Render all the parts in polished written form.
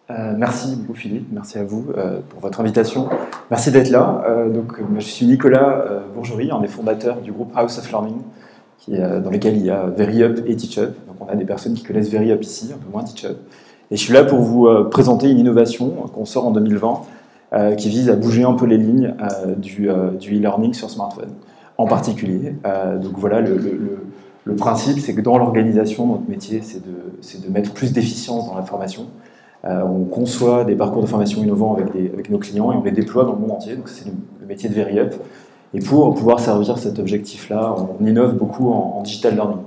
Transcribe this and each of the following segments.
Merci beaucoup Philippe, merci à vous pour votre invitation. Merci d'être là. Je suis Nicolas Bourgerie, un des fondateurs du groupe House of Learning, dans lequel il y a VeryUp et TeachUp. Donc on a des personnes qui connaissent VeryUp ici, un peu moins TeachUp. Et je suis là pour vous présenter une innovation qu'on sort en 2020 qui vise à bouger un peu les lignes du e-learning sur smartphone. En particulier, le principe, c'est que dans l'organisation, notre métier, c'est de mettre plus d'efficience dans la formation. On conçoit des parcours de formation innovants avec nos clients et on les déploie dans le monde entier. Donc c'est le métier de VeryUp. Et pour pouvoir servir cet objectif-là, on innove beaucoup en digital learning.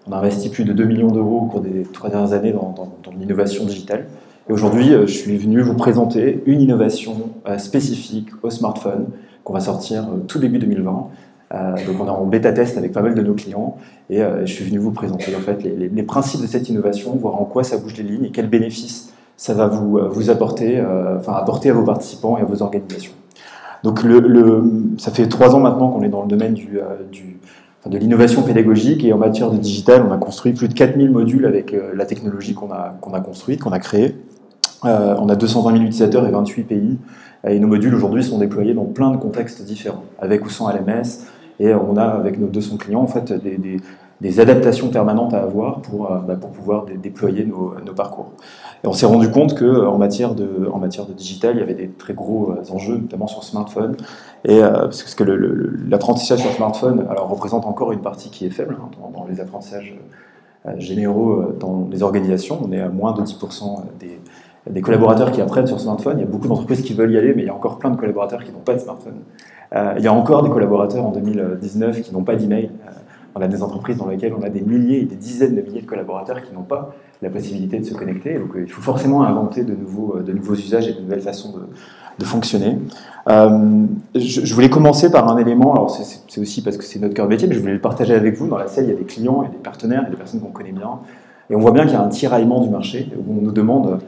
On a investi plus de 2 millions d'euros au cours des 3 dernières années dans l'innovation digitale. Et aujourd'hui, je suis venu vous présenter une innovation spécifique au smartphone qu'on va sortir tout début 2020. Donc on est en bêta-test avec pas mal de nos clients et je suis venu vous présenter en fait, les principes de cette innovation, voir en quoi ça bouge les lignes et quels bénéfices ça va vous apporter, apporter à vos participants et à vos organisations. Donc ça fait 3 ans maintenant qu'on est dans le domaine de l'innovation pédagogique et en matière de digital, on a construit plus de 4000 modules avec la technologie qu'on a construite, qu'on a créée. On a 220 000 utilisateurs et 28 pays. Et nos modules aujourd'hui sont déployés dans plein de contextes différents, avec ou sans LMS. Et on a avec nos 200 clients en fait, des adaptations permanentes à avoir pour pouvoir déployer nos parcours. Et on s'est rendu compte qu'en matière de digital, il y avait des très gros enjeux, notamment sur smartphone. Et parce que l'apprentissage sur smartphone représente encore une partie qui est faible dans les apprentissages généraux dans les organisations. On est à moins de 10% des collaborateurs qui apprennent sur smartphone. Il y a beaucoup d'entreprises qui veulent y aller, mais il y a encore plein de collaborateurs qui n'ont pas de smartphone. Il y a encore des collaborateurs en 2019 qui n'ont pas d'email. On a des entreprises dans lesquelles on a des milliers et des dizaines de milliers de collaborateurs qui n'ont pas la possibilité de se connecter. Donc il faut forcément inventer de nouveaux usages et de nouvelles façons de fonctionner. Je voulais commencer par un élément, alors c'est aussi parce que c'est notre cœur de métier, mais je voulais le partager avec vous. Dans la salle, il y a des clients, il y a des partenaires, il y a des personnes qu'on connaît bien. Et on voit bien qu'il y a un tiraillement du marché où on nous demande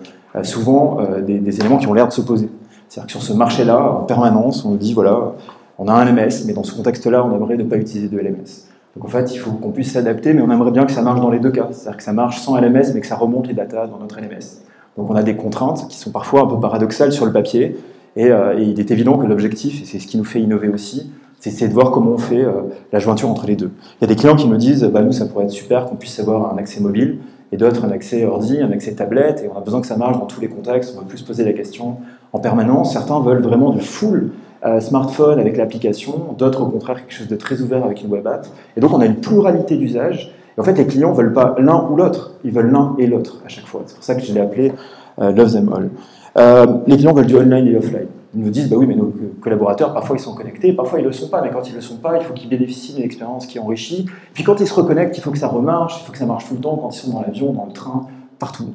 souvent des éléments qui ont l'air de s'opposer. C'est-à-dire que sur ce marché-là, en permanence, on nous dit, voilà, on a un LMS, mais dans ce contexte-là, on aimerait ne pas utiliser de LMS. Donc en fait, il faut qu'on puisse s'adapter, mais on aimerait bien que ça marche dans les deux cas. C'est-à-dire que ça marche sans LMS, mais que ça remonte les datas dans notre LMS. Donc on a des contraintes qui sont parfois un peu paradoxales sur le papier, et il est évident que l'objectif, et c'est ce qui nous fait innover aussi, c'est de voir comment on fait la jointure entre les deux. Il y a des clients qui nous disent, nous, ça pourrait être super qu'on puisse avoir un accès mobile, et d'autres un accès ordi, un accès tablette, et on a besoin que ça marche dans tous les contextes, on ne veut plus se poser la question en permanence. Certains veulent vraiment du full smartphone avec l'application, d'autres au contraire quelque chose de très ouvert avec une web app. Et donc on a une pluralité d'usages. Et en fait les clients ne veulent pas l'un ou l'autre, ils veulent l'un et l'autre à chaque fois. C'est pour ça que je l'ai appelé Love Them All. Les clients veulent du online et offline. Ils nous disent, oui, mais nos collaborateurs, parfois ils sont connectés, parfois ils ne le sont pas, mais quand ils ne le sont pas, il faut qu'ils bénéficient d'une expérience qui enrichit. Puis quand ils se reconnectent, il faut que ça remarche, il faut que ça marche tout le temps, quand ils sont dans l'avion, dans le train, partout.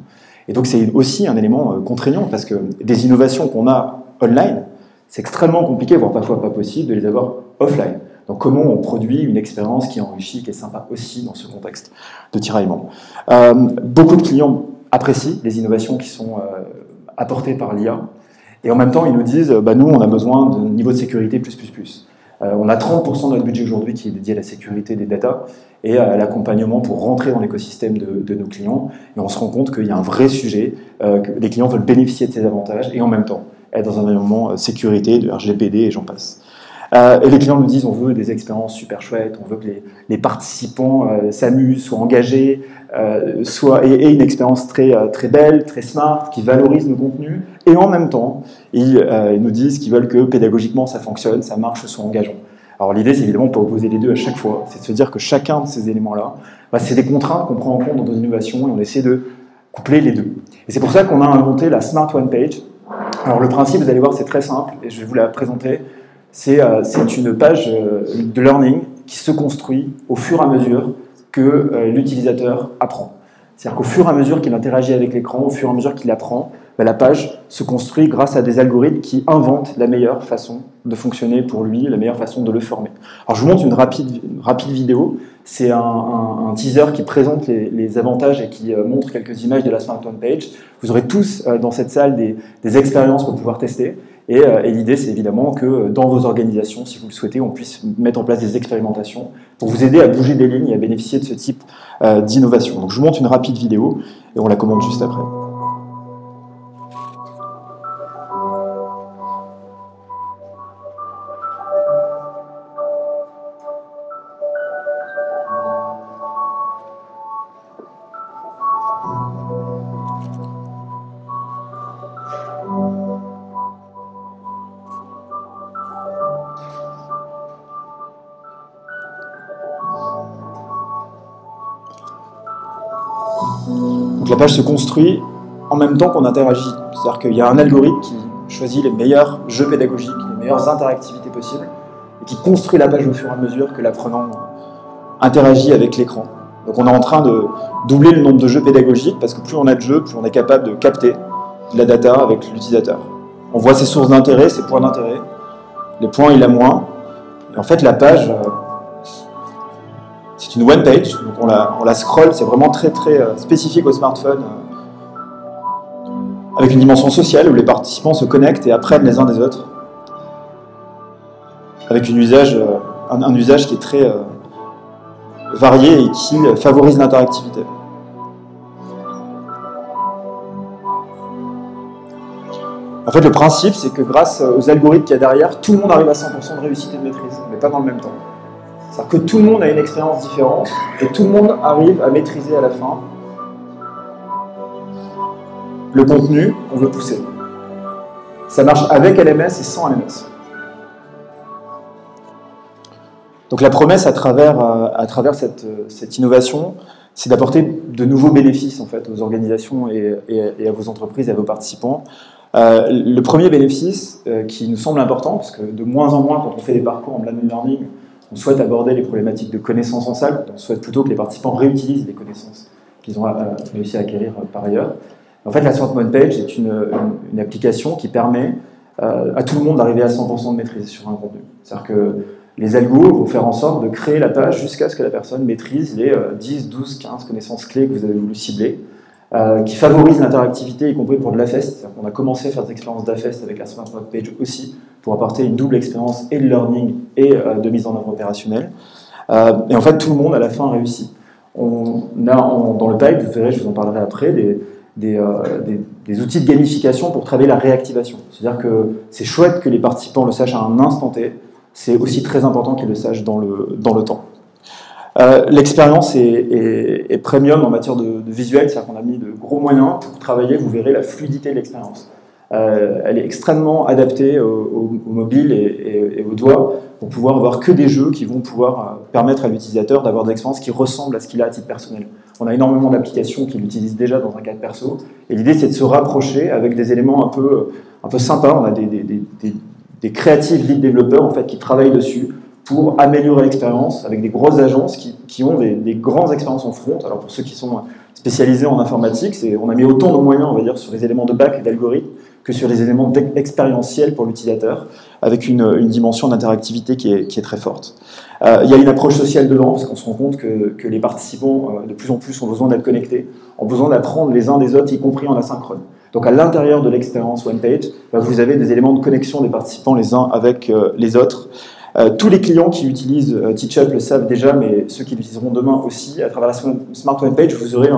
Et donc c'est aussi un élément contraignant, parce que des innovations qu'on a online, c'est extrêmement compliqué, voire parfois pas possible, de les avoir offline. Donc comment on produit une expérience qui est enrichie, qui est sympa aussi dans ce contexte de tiraillement. Beaucoup de clients apprécient les innovations qui sont apportées par l'IA, et en même temps ils nous disent, nous on a besoin d'un niveau de sécurité plus. On a 30% de notre budget aujourd'hui qui est dédié à la sécurité des data et à l'accompagnement pour rentrer dans l'écosystème de nos clients, et on se rend compte qu'il y a un vrai sujet, que les clients veulent bénéficier de ces avantages, et en même temps être dans un environnement sécurité, de RGPD et j'en passe. Et les clients nous disent on veut des expériences super chouettes, on veut que les participants s'amusent, soient engagés, aient une expérience très belle, très smart, qui valorise nos contenus, et en même temps, ils nous disent qu'ils veulent que pédagogiquement ça fonctionne, ça marche, soit engageant. Alors l'idée, c'est évidemment de ne pas opposer les deux à chaque fois, c'est de se dire que chacun de ces éléments-là, c'est des contraintes qu'on prend en compte dans nos innovations et on essaie de coupler les deux. Et c'est pour ça qu'on a inventé la Smart One Page. Alors le principe, vous allez voir, c'est très simple, et je vais vous la présenter. C'est une page de learning qui se construit au fur et à mesure que l'utilisateur apprend. C'est-à-dire qu'au fur et à mesure qu'il interagit avec l'écran, au fur et à mesure qu'il apprend, la page se construit grâce à des algorithmes qui inventent la meilleure façon de fonctionner pour lui, la meilleure façon de le former. Alors je vous montre une rapide vidéo. C'est un teaser qui présente les avantages et qui montre quelques images de la Smart One Page. Vous aurez tous dans cette salle des expériences pour pouvoir tester. Et l'idée, c'est évidemment que dans vos organisations, si vous le souhaitez, on puisse mettre en place des expérimentations pour vous aider à bouger des lignes et à bénéficier de ce type d'innovation. Donc je vous montre une rapide vidéo et on la commente juste après. Donc la page se construit en même temps qu'on interagit. C'est-à-dire qu'il y a un algorithme qui choisit les meilleurs jeux pédagogiques, les meilleures interactivités possibles, et qui construit la page au fur et à mesure que l'apprenant interagit avec l'écran. Donc on est en train de doubler le nombre de jeux pédagogiques, parce que plus on a de jeux, plus on est capable de capter de la data avec l'utilisateur. On voit ses sources d'intérêt, ses points d'intérêt. Les points, il a moins. Et en fait, la page, c'est une one page, donc on la scroll, c'est vraiment très spécifique au smartphone, avec une dimension sociale où les participants se connectent et apprennent les uns des autres, avec un usage qui est très varié et qui favorise l'interactivité. En fait, le principe, c'est que grâce aux algorithmes qu'il y a derrière, tout le monde arrive à 100% de réussite et de maîtrise, mais pas dans le même temps. C'est-à-dire que tout le monde a une expérience différente et tout le monde arrive à maîtriser à la fin le contenu qu'on veut pousser. Ça marche avec LMS et sans LMS. Donc la promesse à travers cette innovation, c'est d'apporter de nouveaux bénéfices en fait, aux organisations et à vos entreprises et à vos participants. Le premier bénéfice qui nous semble important, parce que de moins en moins, quand on fait des parcours en blended learning, on souhaite aborder les problématiques de connaissances en salle, on souhaite plutôt que les participants réutilisent les connaissances qu'ils ont réussi à acquérir par ailleurs. En fait, la Smart One Page est une application qui permet à tout le monde d'arriver à 100% de maîtrise sur un contenu. C'est-à-dire que les algos vont faire en sorte de créer la page jusqu'à ce que la personne maîtrise les 10, 12, 15 connaissances clés que vous avez voulu cibler, qui favorisent l'interactivité, y compris pour de l'AFEST. On a commencé à faire des expériences d'AFEST avec la Smart One Page aussi, pour apporter une double expérience et de learning et de mise en œuvre opérationnelle. Et en fait, tout le monde à la fin réussit. On a dans le pipe, vous verrez, je vous en parlerai après, des outils de gamification pour travailler la réactivation. C'est-à-dire que c'est chouette que les participants le sachent à un instant T, c'est aussi très important qu'ils le sachent dans le temps. L'expérience est premium en matière de visuel, c'est-à-dire qu'on a mis de gros moyens pour travailler, vous verrez la fluidité de l'expérience. Elle est extrêmement adaptée au mobile et aux doigts pour pouvoir avoir que des jeux qui vont pouvoir permettre à l'utilisateur d'avoir des expériences qui ressemblent à ce qu'il a à titre personnel. On a énormément d'applications qui l'utilisent déjà dans un cadre perso, et l'idée c'est de se rapprocher avec des éléments un peu sympas. On a des créatifs lead développeurs en fait, qui travaillent dessus pour améliorer l'expérience avec des grosses agences qui ont des grandes expériences en front. Alors pour ceux qui sont spécialisés en informatique, on a mis autant de moyens, on va dire, sur les éléments de back et d'algorithme que sur les éléments expérientiels pour l'utilisateur, avec une dimension d'interactivité qui est très forte. Il y a une approche sociale dedans, parce qu'on se rend compte que les participants, de plus en plus, ont besoin d'être connectés, ont besoin d'apprendre les uns des autres, y compris en asynchrone. Donc à l'intérieur de l'expérience One Page, vous avez des éléments de connexion des participants les uns avec les autres. Tous les clients qui utilisent TeachUp le savent déjà, mais ceux qui l'utiliseront demain aussi, à travers la Smart One Page, vous aurez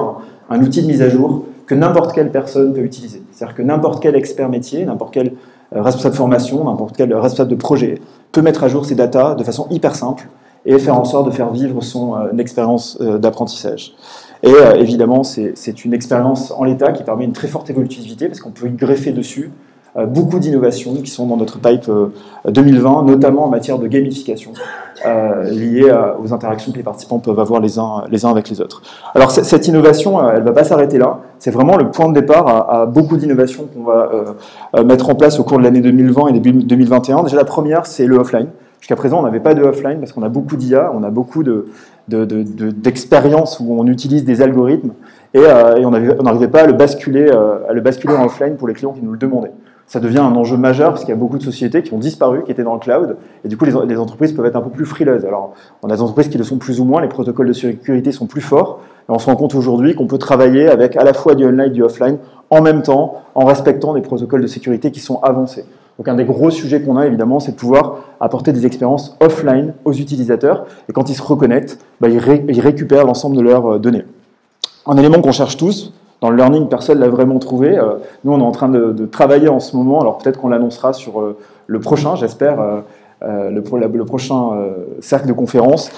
un outil de mise à jour que n'importe quelle personne peut utiliser. C'est-à-dire que n'importe quel expert métier, n'importe quel responsable de formation, n'importe quel responsable de projet peut mettre à jour ses datas de façon hyper simple et faire en sorte de faire vivre son expérience d'apprentissage. Et évidemment, c'est une expérience en l'état qui permet une très forte évolutivité parce qu'on peut y greffer dessus beaucoup d'innovations qui sont dans notre pipe 2020, notamment en matière de gamification liée aux interactions que les participants peuvent avoir les uns avec les autres. Alors cette innovation, elle ne va pas s'arrêter là. C'est vraiment le point de départ à beaucoup d'innovations qu'on va mettre en place au cours de l'année 2020 et début 2021. Déjà la première, c'est le offline. Jusqu'à présent, on n'avait pas de offline parce qu'on a beaucoup d'IA, on a beaucoup d'expériences où on utilise des algorithmes et on n'arrivait pas à le basculer en offline pour les clients qui nous le demandaient. Ça devient un enjeu majeur parce qu'il y a beaucoup de sociétés qui ont disparu, qui étaient dans le cloud, et du coup les entreprises peuvent être un peu plus frileuses. Alors on a des entreprises qui le sont plus ou moins, les protocoles de sécurité sont plus forts, et on se rend compte aujourd'hui qu'on peut travailler avec à la fois du online et du offline en même temps, en respectant des protocoles de sécurité qui sont avancés. Donc un des gros sujets qu'on a évidemment, c'est de pouvoir apporter des expériences offline aux utilisateurs, et quand ils se reconnectent, ils récupèrent l'ensemble de leurs données. Un élément qu'on cherche tous, dans le learning, personne ne l'a vraiment trouvé. Nous, on est en train de travailler en ce moment, alors peut-être qu'on l'annoncera sur le prochain, j'espère, le prochain cercle de conférences,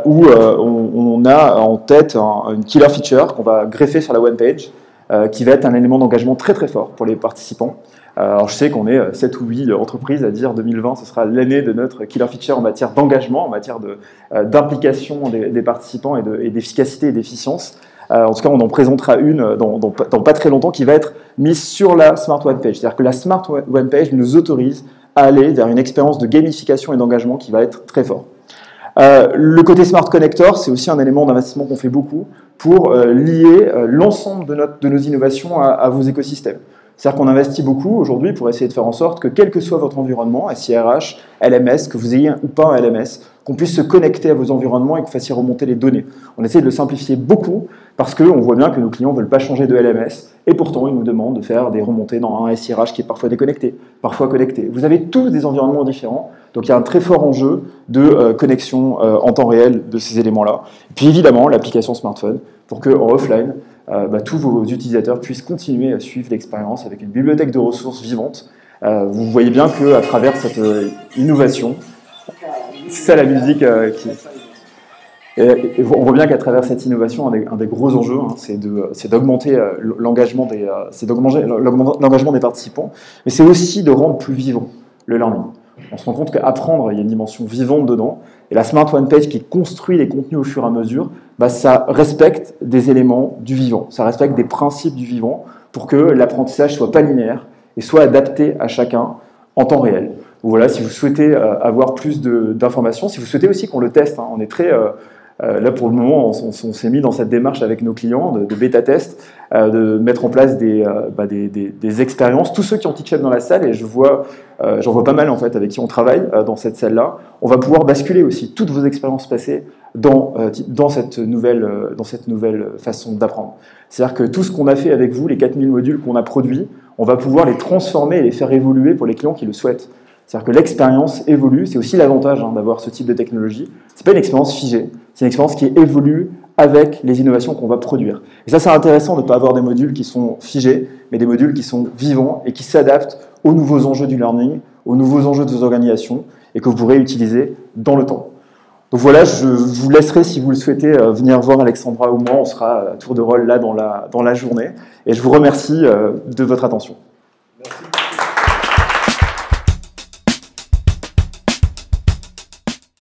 où on a en tête une killer feature qu'on va greffer sur la one page, qui va être un élément d'engagement très très fort pour les participants. Alors je sais qu'on est 7 ou 8 entreprises à dire 2020, ce sera l'année de notre killer feature en matière d'engagement, en matière d'implication des participants et d'efficacité et d'efficience. en tout cas on en présentera une dans pas très longtemps, qui va être mise sur la Smart One Page. C'est-à-dire que la Smart One Page nous autorise à aller vers une expérience de gamification et d'engagement qui va être très fort. Le côté Smart Connector, c'est aussi un élément d'investissement qu'on fait beaucoup pour lier l'ensemble de nos innovations à vos écosystèmes. C'est-à-dire qu'on investit beaucoup aujourd'hui pour essayer de faire en sorte que quel que soit votre environnement, SIRH, LMS, que vous ayez ou pas un LMS, qu'on puisse se connecter à vos environnements et que vous fassiez remonter les données. On essaie de le simplifier beaucoup parce qu'on voit bien que nos clients ne veulent pas changer de LMS et pourtant ils nous demandent de faire des remontées dans un SIRH qui est parfois déconnecté, parfois connecté. Vous avez tous des environnements différents, donc il y a un très fort enjeu de connexion en temps réel de ces éléments-là. Et puis évidemment, l'application smartphone pour qu'en offline, tous vos utilisateurs puissent continuer à suivre l'expérience avec une bibliothèque de ressources vivantes. Vous voyez bien qu'à travers cette innovation, c'est ça la musique et on voit bien qu'à travers cette innovation, un des gros enjeux, c'est d'augmenter l'engagement des participants, mais c'est aussi de rendre plus vivant le learning. On se rend compte qu'apprendre, il y a une dimension vivante dedans, et la Smart One Page qui construit les contenus au fur et à mesure, ça respecte des éléments du vivant, ça respecte des principes du vivant pour que l'apprentissage soit pas linéaire et soit adapté à chacun en temps réel. Voilà, si vous souhaitez avoir plus d'informations, si vous souhaitez aussi qu'on le teste, on est très... là, pour le moment, on s'est mis dans cette démarche avec nos clients de bêta-test, de mettre en place des expériences. Tous ceux qui ont Teachup dans la salle, et j'en vois pas mal en fait avec qui on travaille dans cette salle-là, on va pouvoir basculer aussi toutes vos expériences passées dans cette nouvelle façon d'apprendre. C'est-à-dire que tout ce qu'on a fait avec vous, les 4000 modules qu'on a produits, on va pouvoir les transformer et les faire évoluer pour les clients qui le souhaitent. C'est-à-dire que l'expérience évolue, c'est aussi l'avantage d'avoir ce type de technologie. Ce n'est pas une expérience figée, c'est une expérience qui évolue avec les innovations qu'on va produire. Et ça, c'est intéressant de ne pas avoir des modules qui sont figés, mais des modules qui sont vivants et qui s'adaptent aux nouveaux enjeux du learning, aux nouveaux enjeux de vos organisations et que vous pourrez utiliser dans le temps. Donc voilà, je vous laisserai, si vous le souhaitez, venir voir Alexandra ou moi. On sera à tour de rôle là dans la journée. Et je vous remercie de votre attention.